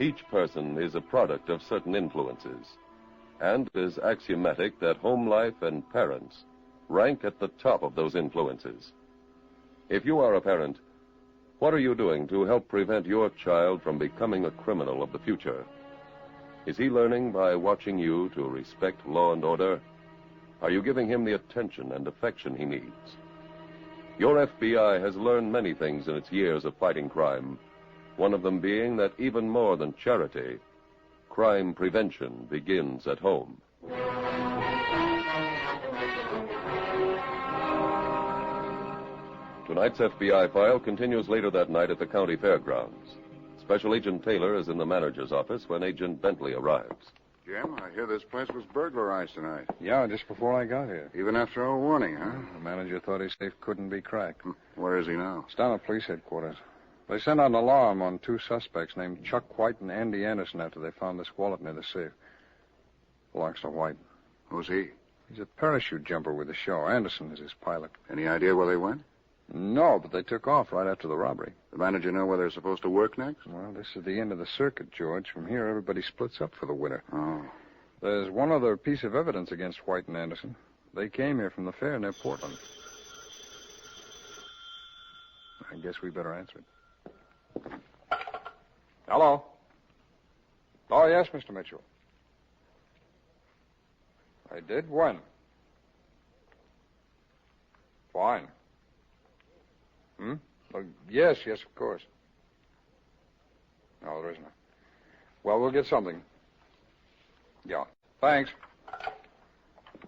Each person is a product of certain influences, and it is axiomatic that home life and parents rank at the top of those influences. If you are a parent, what are you doing to help prevent your child from becoming a criminal of the future? Is he learning by watching you to respect law and order? Are you giving him the attention and affection he needs? Your FBI has learned many things in its years of fighting crime, one of them being that even more than charity, crime prevention begins at home. Tonight's FBI file continues later that night at the county fairgrounds. Special Agent Taylor is in the manager's office when Agent Bentley arrives. Jim, I hear this place was burglarized tonight. Yeah, just before I got here. Even after our warning, huh? The manager thought his safe couldn't be cracked. Where is he now? It's down at police headquarters. They sent out an alarm on 2 suspects named Chuck White and Andy Anderson after they found this wallet near the safe. Belongs to White. Who's he? He's a parachute jumper with the show. Anderson is his pilot. Any idea where they went? No, but they took off right after the robbery. The manager know where they're supposed to work next? Well, this is the end of the circuit, George. From here, everybody splits up for the winter. Oh. There's one other piece of evidence against White and Anderson. They came here from the fair near Portland. I guess we better answer it. Hello? Oh, yes, Mr. Mitchell. I did? When? Fine. Oh, yes, of course. No, there isn't. Well, we'll get something. Yeah. Thanks.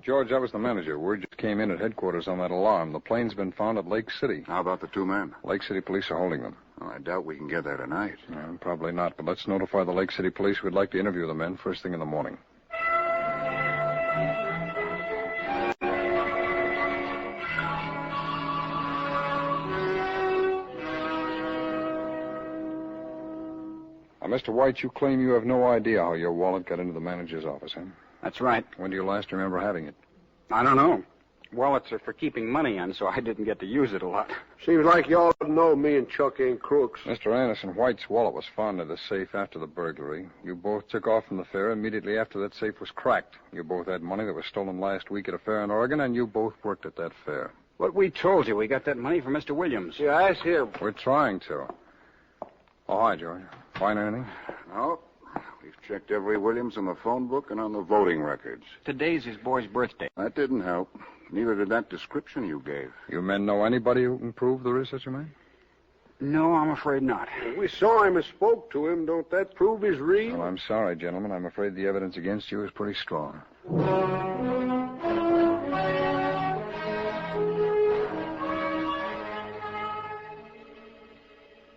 George, that was the manager. Word just came in at headquarters on that alarm. The plane's been found at Lake City. How about the 2 men? Lake City police are holding them. Well, I doubt we can get there tonight. Probably not, but let's notify the Lake City police. We'd like to interview the men first thing in the morning. Mr. White, you claim you have no idea how your wallet got into the manager's office, huh? That's right. When do you last remember having it? I don't know. Wallets are for keeping money in, so I didn't get to use it a lot. Seems like y'all know me and Chuck ain't crooks. Mr. Anderson, White's wallet was found in the safe after the burglary. You both took off from the fair immediately after that safe was cracked. You both had money that was stolen last week at a fair in Oregon, and you both worked at that fair. But we told you we got that money from Mr. Williams. Yeah, ask him. We're trying to. Oh, hi, George. Find anything? No. We've checked every Williams in the phone book and on the voting records. Today's his boy's birthday. That didn't help. Neither did that description you gave. You men know anybody who can prove there is such a man? No, I'm afraid not. We saw him and spoke to him. Don't that prove he's real? Well, I'm sorry, gentlemen. I'm afraid the evidence against you is pretty strong.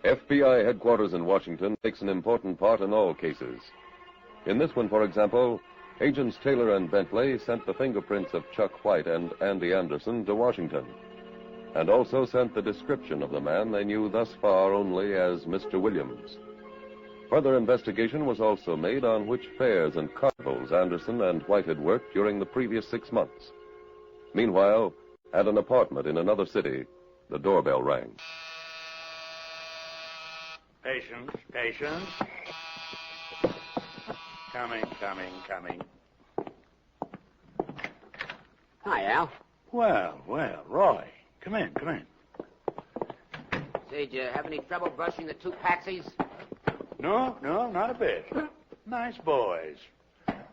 FBI headquarters in Washington takes an important part in all cases. In this one, for example, Agents Taylor and Bentley sent the fingerprints of Chuck White and Andy Anderson to Washington, and also sent the description of the man they knew thus far only as Mr. Williams. Further investigation was also made on which fairs and carnivals Anderson and White had worked during the previous 6 months. Meanwhile, at an apartment in another city, the doorbell rang. Patience. Coming. Hi, Al. Well, Roy. Come in. Say, did you have any trouble brushing the 2 patsies? No, not a bit. Nice boys.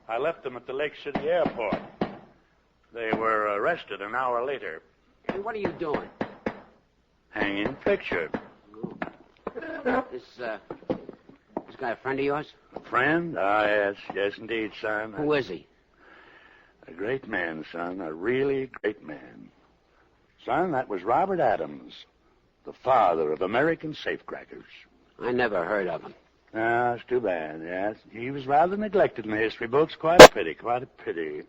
I left them at the Lake City airport. They were arrested an hour later. Hey, what are you doing? Hanging picture. This guy a friend of yours? A friend? Ah, yes, indeed, son. Who is he? A great man, son. A really great man. Son, that was Robert Adams, the father of American safecrackers. I never heard of him. Ah, it's too bad, yes. He was rather neglected in the history books. Quite a pity.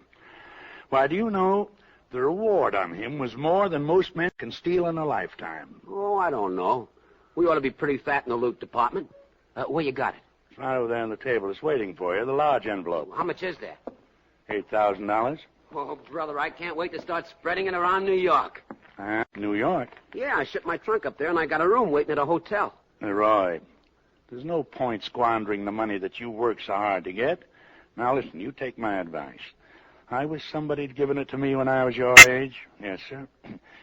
Why, do you know the reward on him was more than most men can steal in a lifetime? Oh, I don't know. We ought to be pretty fat in the loot department. Where you got it? It's right over there on the table. It's waiting for you, the large envelope. How much is there? $8,000. Oh, brother, I can't wait to start spreading it around New York. New York? Yeah, I shipped my trunk up there, and I got a room waiting at a hotel. Roy, There's no point squandering the money that you work so hard to get. Now, listen, you take my advice. I wish somebody'd given it to me when I was your age. Yes, sir.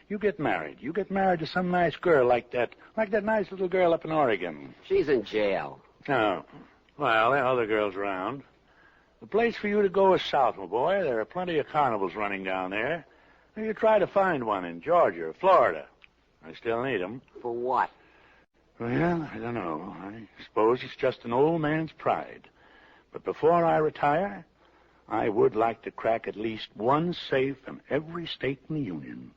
You get married. You get married to some nice girl like that nice little girl up in Oregon. She's in jail. Oh. Well, there are other girls around. The place for you to go is south, my boy. There are plenty of carnivals running down there. You try to find one in Georgia or Florida. I still need 'em. For what? Well, I don't know. I suppose it's just an old man's pride. But before I retire, I would like to crack at least one safe in every state in the Union.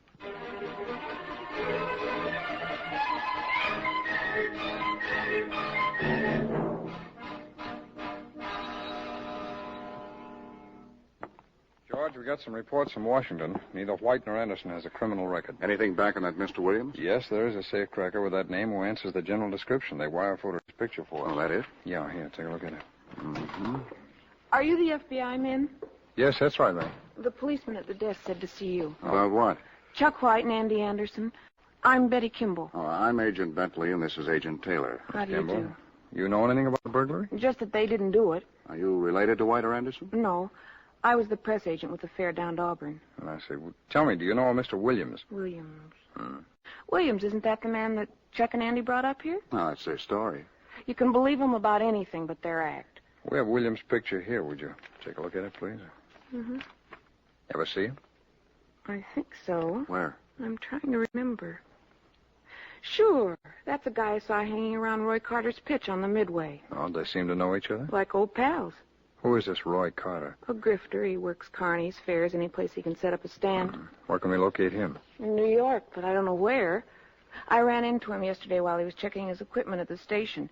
George, we got some reports from Washington. Neither White nor Anderson has a criminal record. Anything back on that Mr. Williams? Yes, there is a safecracker with that name who answers the general description. They wire photoed his picture for us. Oh, that it? Yeah, here, take a look at it. Mm-hmm. Are you the FBI men? Yes, that's right, Ray. The policeman at the desk said to see you. About what? Chuck White and Andy Anderson. I'm Betty Kimball. Oh, I'm Agent Bentley, and this is Agent Taylor. How do you Kimball. do? You know anything about the burglary? Just that they didn't do it. Are you related to White or Anderson? No. I was the press agent with the fair down to Auburn. And I say, well, tell me, do you know a Mr. Williams? Williams. Williams, isn't that the man that Chuck and Andy brought up here? No, that's their story. You can believe them about anything but their act. We have Williams' picture here. Would you take a look at it, please? Mm-hmm. Ever see him? I think so. Where? I'm trying to remember. Sure. That's the guy I saw hanging around Roy Carter's pitch on the Midway. Oh, they seem to know each other? Like old pals. Who is this Roy Carter? A grifter. He works carnies, fairs, any place he can set up a stand. Where can we locate him? In New York, but I don't know where. I ran into him yesterday while he was checking his equipment at the station.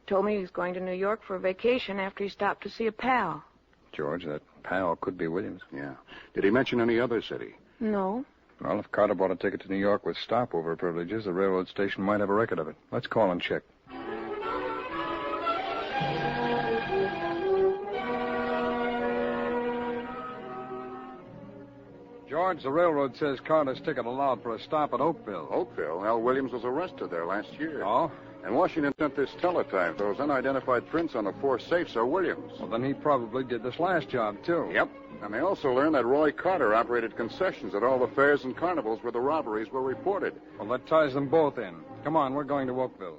Told me he was going to New York for a vacation after he stopped to see a pal. George, that pal could be Williams. Yeah. Did he mention any other city? No. Well, if Carter bought a ticket to New York with stopover privileges, the railroad station might have a record of it. Let's call and check. George, the railroad says Carter's ticket allowed for a stop at Oakville. Oakville? Al Williams was arrested there last year. Oh? And Washington sent this teletype. Those unidentified prints on the 4 safes are Williams. Well, then he probably did this last job, too. Yep. And they also learned that Roy Carter operated concessions at all the fairs and carnivals where the robberies were reported. Well, that ties them both in. Come on, we're going to Oakville.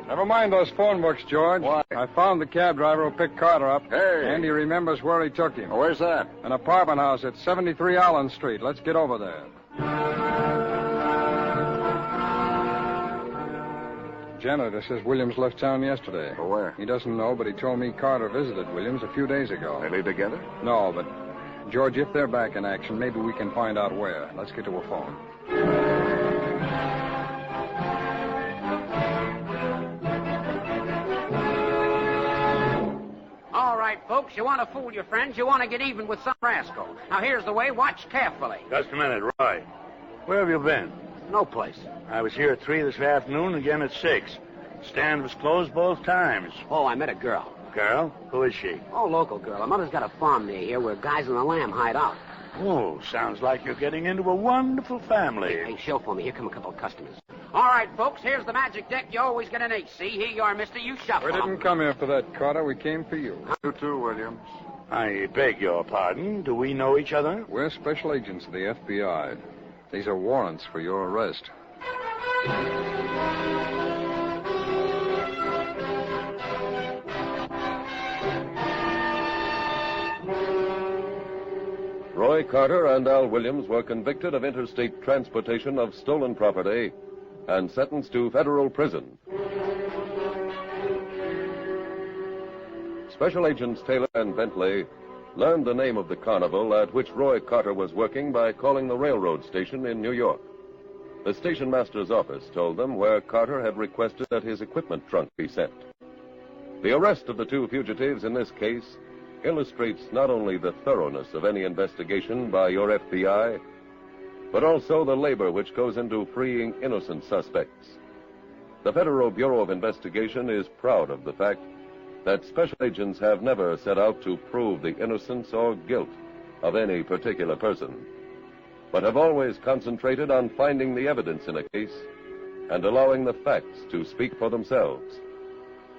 Never mind those phone books, George. Why? I found the cab driver who picked Carter up. Hey. And he remembers where he took him. Oh, where's that? An apartment house at 73 Allen Street. Let's get over there. Janitor says Williams left town yesterday. For where? He doesn't know, but he told me Carter visited Williams a few days ago. They live together? No, but, George, if they're back in action, maybe we can find out where. Let's get to a phone. All right, folks, you want to fool your friends, you want to get even with some rascal. Now, here's the way. Watch carefully. Just a minute, Roy. Where have you been? No place. I was here at 3 this afternoon, again at 6. Stand was closed both times. Oh, I met a girl. Girl? Who is she? Oh, local girl. Her mother's got a farm near here where guys and the lamb hide out. Oh, sounds like you're getting into a wonderful family. Hey, show for me. Here come a couple of customers. All right, folks, here's the magic deck you always get an ace. See, here you are, mister. You shuffle. We didn't come here for that, Carter. We came for you. You too, Williams. I beg your pardon. Do we know each other? We're special agents of the FBI. These are warrants for your arrest. Roy Carter and Al Williams were convicted of interstate transportation of stolen property and sentenced to federal prison. Special Agents Taylor and Bentley learned the name of the carnival at which Roy Carter was working by calling the railroad station in New York. The station master's office told them where Carter had requested that his equipment trunk be sent. The arrest of the two fugitives in this case illustrates not only the thoroughness of any investigation by your FBI, but also the labor which goes into freeing innocent suspects. The Federal Bureau of Investigation is proud of the fact that special agents have never set out to prove the innocence or guilt of any particular person. but have always concentrated on finding the evidence in a case and allowing the facts to speak for themselves.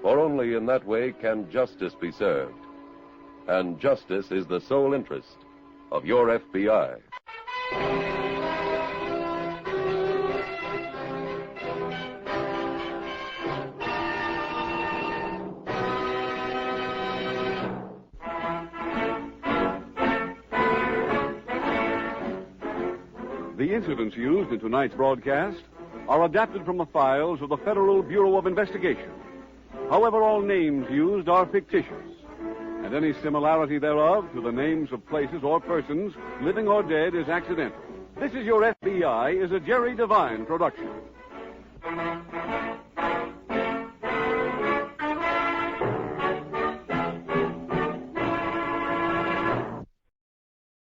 For only in that way can justice be served. And justice is the sole interest of your FBI. The incidents used in tonight's broadcast are adapted from the files of the Federal Bureau of Investigation. However, all names used are fictitious, and any similarity thereof to the names of places or persons, living or dead, is accidental. This is Your FBI is a Jerry Devine production.